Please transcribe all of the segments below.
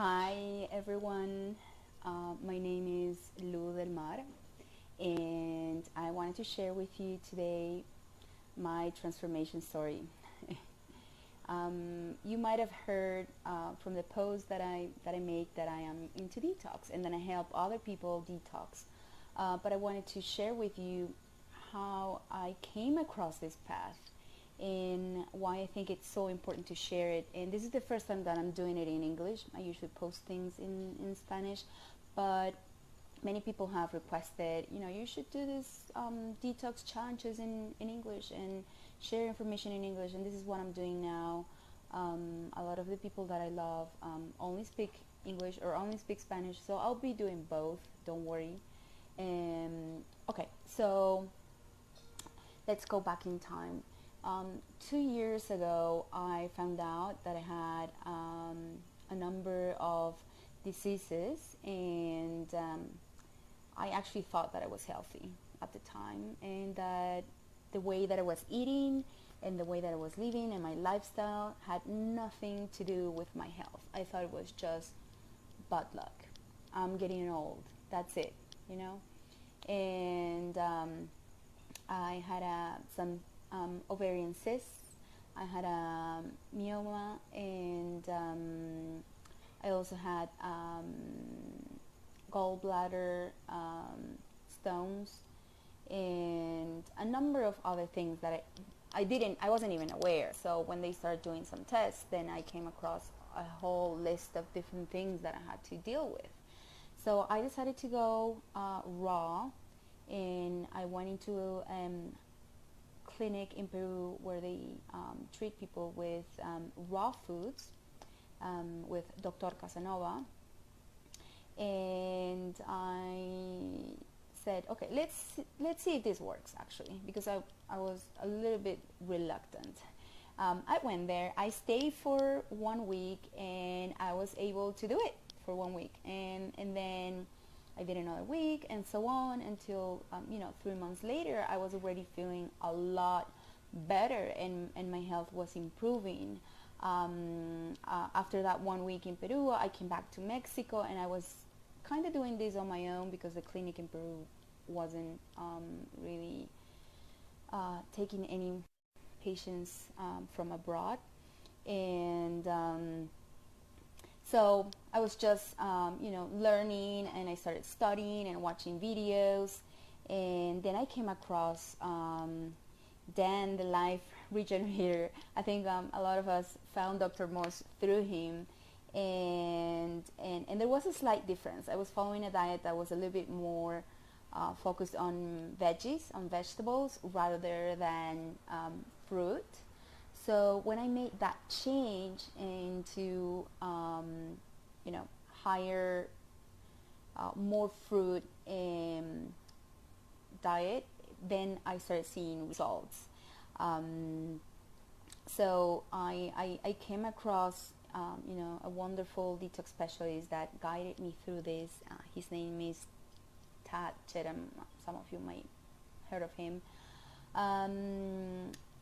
Hi everyone, my name is Lu del Mar, and I wanted to share with you today my transformation story. You might have heard from the post that I make that I am into detox and then I help other people detox. But I wanted to share with you how I came across this path and why I think it's so important to share it. And this is the first time that I'm doing it in English. I usually post things in Spanish, but many people have requested, you should do this detox challenges in English and share information in English, and this is what I'm doing now. A lot of the people that I love only speak English or only speak Spanish, so I'll be doing both, don't worry. Okay, so let's go back in time. 2 years ago, I found out that I had a number of diseases, and I actually thought that I was healthy at the time, and that the way that I was eating and the way that I was living and my lifestyle had nothing to do with my health. I thought it was just bad luck. I'm getting old. That's it, And I had some ovarian cysts. I had a myoma, and I also had gallbladder stones and a number of other things that I wasn't even aware. So when they started doing some tests, then I came across a whole list of different things that I had to deal with. So I decided to go raw, and I went into clinic in Peru where they treat people with raw foods with Dr. Casanova, and I said, okay, let's see if this works actually, because I was a little bit reluctant. I went there, I stayed for 1 week, and I was able to do it for 1 week, and then I did another week, and so on until 3 months later I was already feeling a lot better, and my health was improving. After that 1 week in Peru, I came back to Mexico, and I was kind of doing this on my own because the clinic in Peru wasn't really taking any patients from abroad, and so I was just learning, and I started studying and watching videos, and then I came across Dan, the life regenerator. I think a lot of us found Dr. Moss through him, and there was a slight difference. I was following a diet that was a little bit more focused on veggies, on vegetables, rather than fruit. So when I made that change into higher, more fruit diet, then I started seeing results. So I came across a wonderful detox specialist that guided me through this. His name is Tad Cheram. Some of you might heard of him.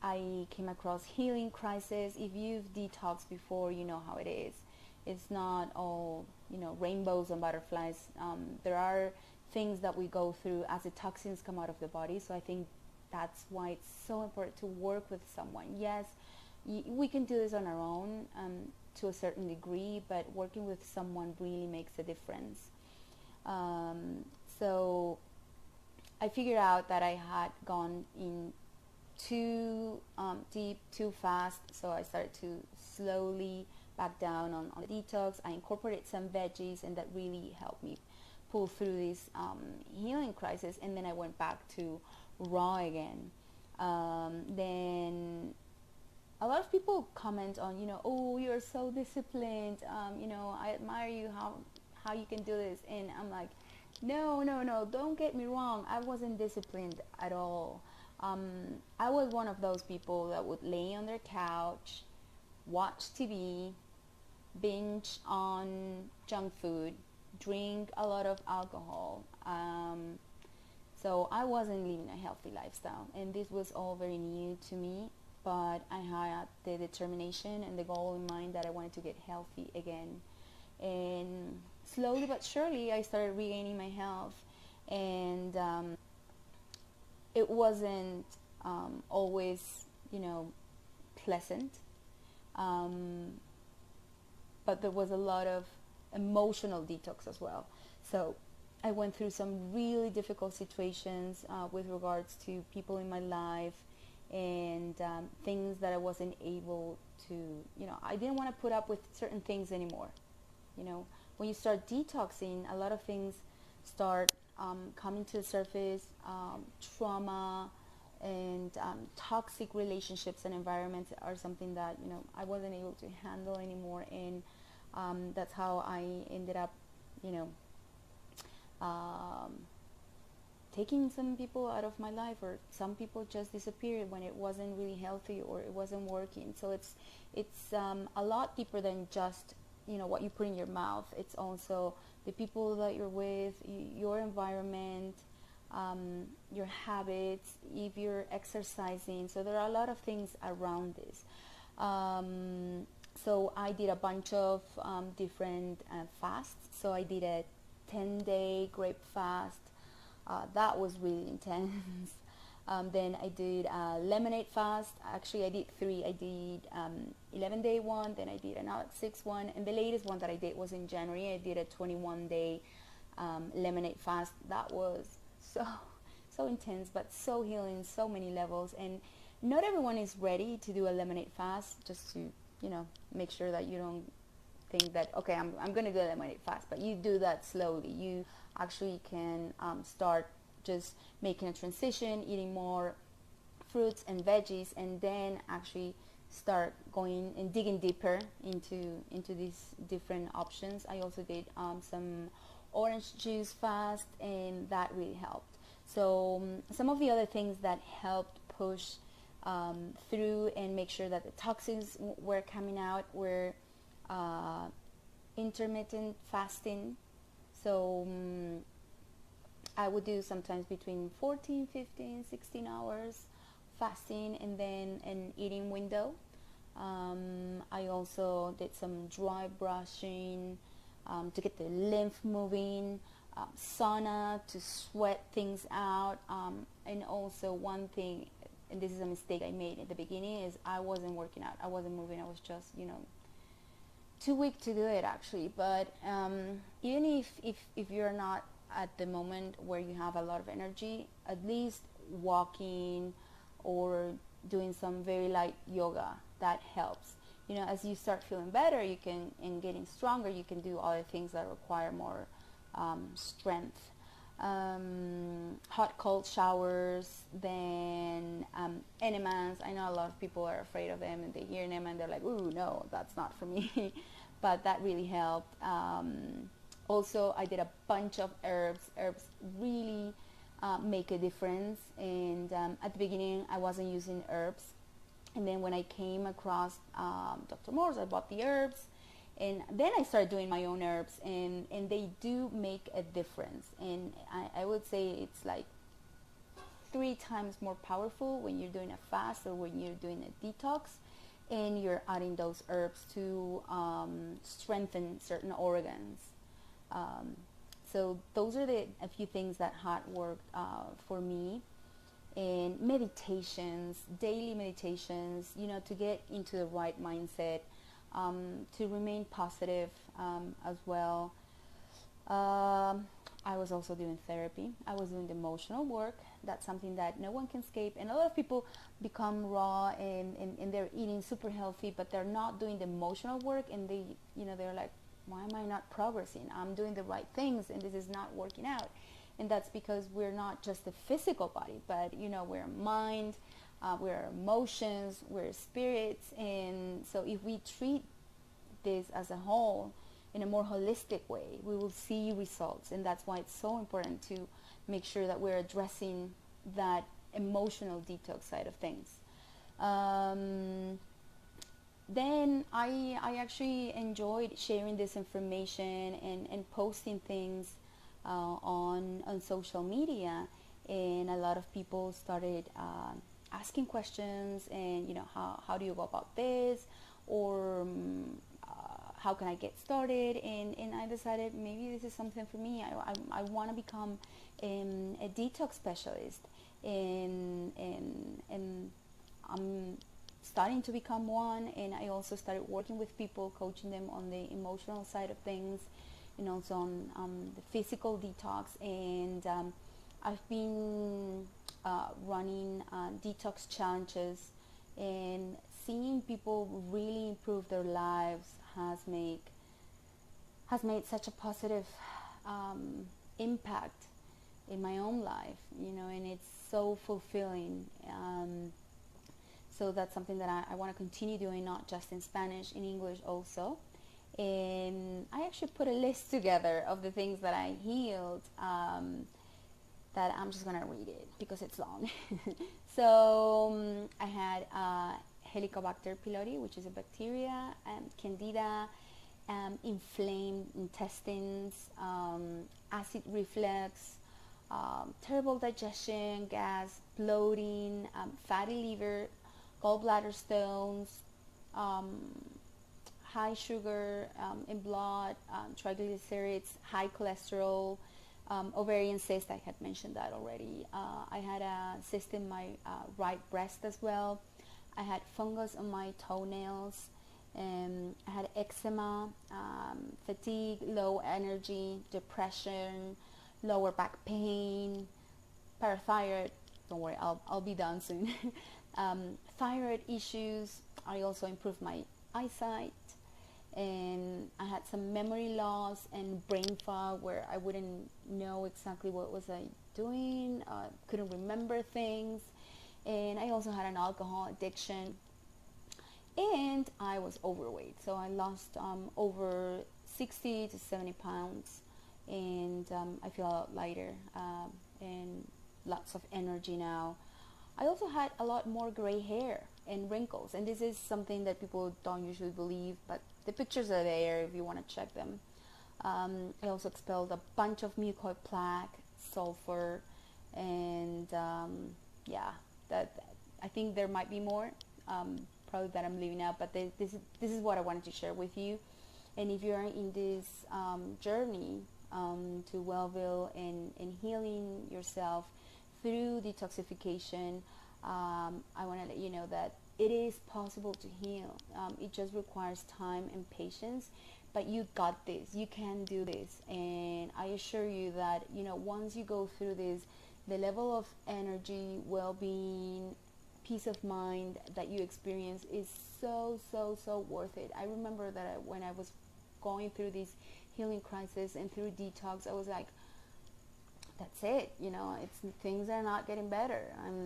I came across healing crisis. If you've detoxed before, you know how it is. It's not all rainbows and butterflies. There are things that we go through as the toxins come out of the body. So I think that's why it's so important to work with someone. Yes, we can do this on our own to a certain degree, but working with someone really makes a difference. So I figured out that I had gone in too deep, too fast, so I started to slowly back down on the detox. I incorporated some veggies, and that really helped me pull through this healing crisis, and then I went back to raw again. Then a lot of people comment on, oh, you're so disciplined, I admire you, how you can do this, and I'm like, no, don't get me wrong, I wasn't disciplined at all. I was one of those people that would lay on their couch, watch TV, binge on junk food, drink a lot of alcohol. So I wasn't living a healthy lifestyle, and this was all very new to me, but I had the determination and the goal in mind that I wanted to get healthy again. and slowly but surely I started regaining my health. And it wasn't always, pleasant, but there was a lot of emotional detox as well. So I went through some really difficult situations with regards to people in my life, and things that I wasn't able to, I didn't want to put up with certain things anymore. When you start detoxing, a lot of things start coming to the surface. Trauma and toxic relationships and environments are something that I wasn't able to handle anymore, and that's how I ended up taking some people out of my life, or some people just disappeared when it wasn't really healthy or it wasn't working. So it's a lot deeper than just what you put in your mouth. It's also the people that you're with, your environment, your habits, if you're exercising. So there are a lot of things around this. So I did a bunch of different fasts. So I did a 10-day grape fast. That was really intense. Then I did a lemonade fast. Actually, I did 3. I did 11-day one, then I did another 6 one, and the latest one that I did was in January. I did a 21-day lemonade fast. That was so intense, but so healing, so many levels. And not everyone is ready to do a lemonade fast, just to make sure that you don't think that, okay, I'm going to do a lemonade fast, but you do that slowly. You actually can start just making a transition, eating more fruits and veggies, and then actually start going and digging deeper into these different options. I also did some orange juice fast, and that really helped. So some of the other things that helped push through and make sure that the toxins were coming out were intermittent fasting. So I would do sometimes between 14, 15, 16 hours fasting, and then an eating window. I also did some dry brushing to get the lymph moving, sauna to sweat things out, and also one thing, and this is a mistake I made at the beginning, is I wasn't working out. I wasn't moving. I was just, too weak to do it, actually. But even if you're not at the moment where you have a lot of energy, at least walking or doing some very light yoga, that helps. As you start feeling better, you can, and getting stronger, you can do other things that require more strength. Hot, cold showers, then enemas. I know a lot of people are afraid of them, and they hear enema and they're like, ooh, no, that's not for me. But that really helped. Also, I did a bunch of herbs. Herbs really make a difference. And at the beginning, I wasn't using herbs. And then when I came across Dr. Moore's, I bought the herbs. And then I started doing my own herbs. And they do make a difference. And I would say it's like 3 times more powerful when you're doing a fast or when you're doing a detox. And you're adding those herbs to strengthen certain organs. So those are a few things that had worked for me. And meditations, daily meditations, to get into the right mindset, to remain positive as well. I was also doing therapy. I was doing the emotional work. That's something that no one can escape. And a lot of people become raw and they're eating super healthy, but they're not doing the emotional work, and they're like, why am I not progressing? I'm doing the right things and this is not working out. And that's because we're not just a physical body, but we're a mind, we're emotions, we're spirits. And so if we treat this as a whole, in a more holistic way, we will see results. And that's why it's so important to make sure that we're addressing that emotional detox side of things. Then I actually enjoyed sharing this information and posting things on social media, and a lot of people started asking questions, and how do you go about this, or how can I get started, and I decided maybe this is something for me. I want to become a detox specialist, and I'm starting to become one. And I also started working with people, coaching them on the emotional side of things, and also on the physical detox. And I've been running detox challenges, and seeing people really improve their lives has made such a positive impact in my own life, and it's so fulfilling. So that's something that I want to continue doing, not just in Spanish, in English also. And I actually put a list together of the things that I healed, that I'm just going to read it because it's long. So I had Helicobacter pylori, which is a bacteria, Cândida, inflamed intestines, acid reflux, terrible digestion, gas, bloating, fatty liver, gallbladder stones, high sugar in blood, triglycerids, high cholesterol, ovarian cyst. I had mentioned that already. I had a cyst in my right breast as well. I had fungus on my toenails. I had eczema, fatigue, low energy, depression, lower back pain, parathyroid. Don't worry, I'll be done soon. Thyroid issues. I also improved my eyesight, and I had some memory loss and brain fog, where I wouldn't know exactly what was I doing, couldn't remember things. And I also had an alcohol addiction, and I was overweight, so I lost over 60 to 70 pounds, and I feel a lot lighter, and lots of energy now. I also had a lot more gray hair and wrinkles, and this is something that people don't usually believe, but the pictures are there if you want to check them. I also expelled a bunch of mucoid plaque, sulfur, and yeah, that I think there might be more, probably that I'm leaving out, but this is what I wanted to share with you. And if you're in this journey to Wellville and healing yourself through detoxification, I want to let you know that it is possible to heal. It just requires time and patience, but you got this. You can do this, and I assure you that once you go through this, the level of energy, well-being, peace of mind that you experience is so worth it. I remember that when I was going through this healing crisis and through detox, I was like, that's it, things are not getting better,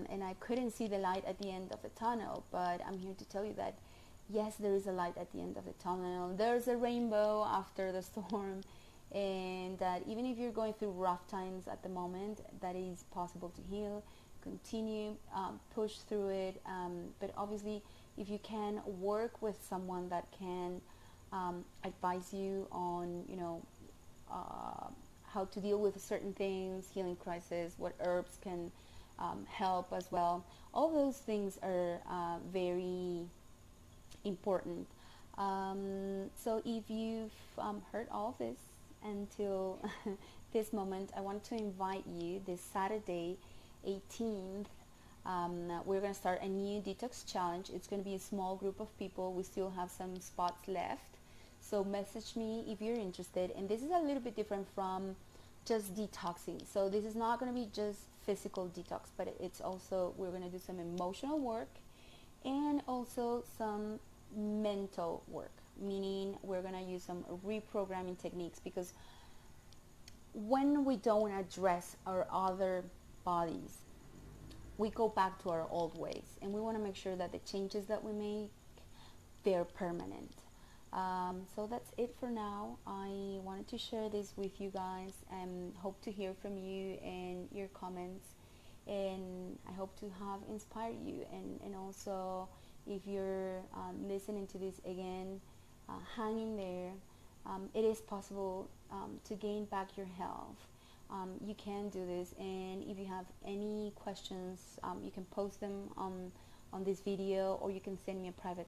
and I couldn't see the light at the end of the tunnel. But I'm here to tell you that yes, there is a light at the end of the tunnel. There's a rainbow after the storm, and that even if you're going through rough times at the moment, that is possible to heal. Continue, push through it, but obviously if you can work with someone that can advise you on how to deal with certain things, healing crisis, what herbs can help as well. All those things are very important. So if you've heard all of this until this moment, I want to invite you this Saturday, 18th. We're going to start a new detox challenge. It's going to be a small group of people. We still have some spots left. So message me if you're interested. And this is a little bit different from just detoxing. So this is not going to be just physical detox, but it's also, we're going to do some emotional work and also some mental work, meaning we're going to use some reprogramming techniques, because when we don't address our other bodies, we go back to our old ways, and we want to make sure that the changes that we make, they're permanent. So that's it for now. I wanted to share this with you guys, and hope to hear from you and your comments, and I hope to have inspired you. And also, if you're listening to this again, hang in there. It is possible to gain back your health. You can do this, and if you have any questions, you can post them on this video, or you can send me a private